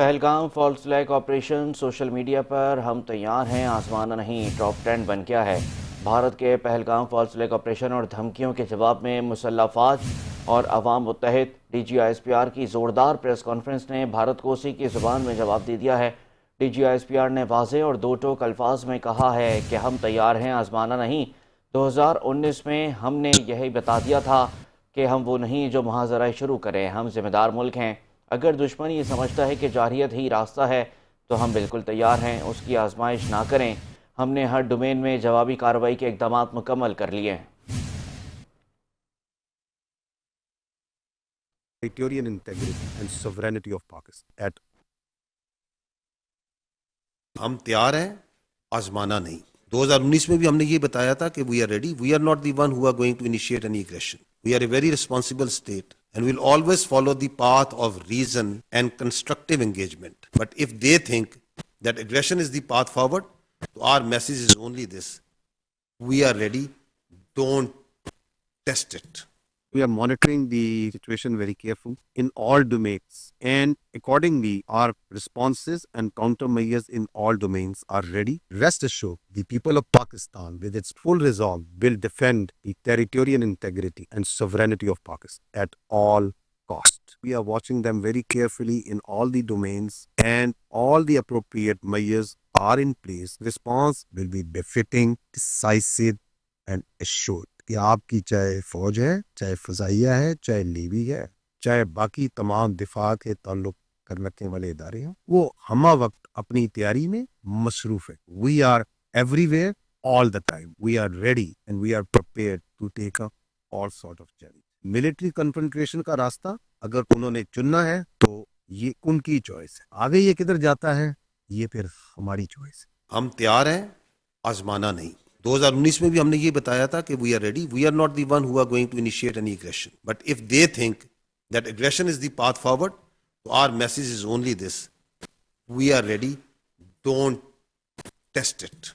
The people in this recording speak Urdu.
Pahalgam false flag operation social media پر ہم تیار ہیں آزمانا نہیں ٹاپ ٹرینڈ بن گیا ہے۔ بھارت کے پہلگام فالس فلیگ آپریشن اور دھمکیوں کے جواب میں مسلح افواج اور عوام متحد D G I S P R کی زوردار پریس کانفرنس نے بھارت کو اسی کی زبان میں جواب دے دیا ہے۔ D G I S P R نے واضح اور دو ٹوک الفاظ میں کہا ہے کہ ہم تیار ہیں آزمانا نہیں۔ 2019 میں ہم نے یہی بتا دیا تھا کہ ہم وہ نہیں جو محاذرہ شروع کریں، ہم ذمہ دار ملک ہیں۔ اگر دشمن یہ سمجھتا ہے کہ جارحیت ہی راستہ ہے تو ہم بالکل تیار ہیں، اس کی آزمائش نہ کریں۔ ہم نے ہر ڈومین میں جوابی کارروائی کے اقدامات مکمل کر لیے ہیں۔ Territorial integrity and sovereignty of Pakistan. ہم تیار ہیں آزمانا نہیں۔ 2019 میں بھی ہم نے یہ بتایا تھا کہ we are ready, we are not the one who are going to initiate any aggression, we are a very responsible state and we'll always follow the path of reason and constructive engagement, but if they think that aggression is the path forward, تو our message is only this: we are ready, don't test it. We are monitoring the situation very carefully in all domains, and accordingly, our responses and countermeasures in all domains are ready. Rest assured, the people of Pakistan, with its full resolve, will defend the territorial integrity and sovereignty of Pakistan at all costs. We are watching them very carefully in all the domains, and all the appropriate measures are in place. Response will be befitting, decisive, and assured. کہ آپ کی چاہے فوج ہے، چاہے فضائیہ ہے، چاہے نیوی ہے، چاہے باقی تمام دفاع کے تعلق رکھنے والے ادارے ہیں، وہ ہمہ وقت اپنی تیاری میں مصروف ہے۔ We are everywhere all the time, we are ready and we are prepared to take up all sort of challenge. Military confrontation کا راستہ اگر انہوں نے چننا ہے تو یہ ان کی چوائس ہے، آگے یہ کدھر جاتا ہے یہ پھر ہماری چوائس ہے۔ ہم تیار ہیں آزمانا نہیں۔ 2019 میں بھی ہم نے یہ بتایا تھا کہ we are ready, we are not the one who are going to initiate any aggression, but if they think that aggression is the path forward, تو our message is only this: we are ready, don't test it.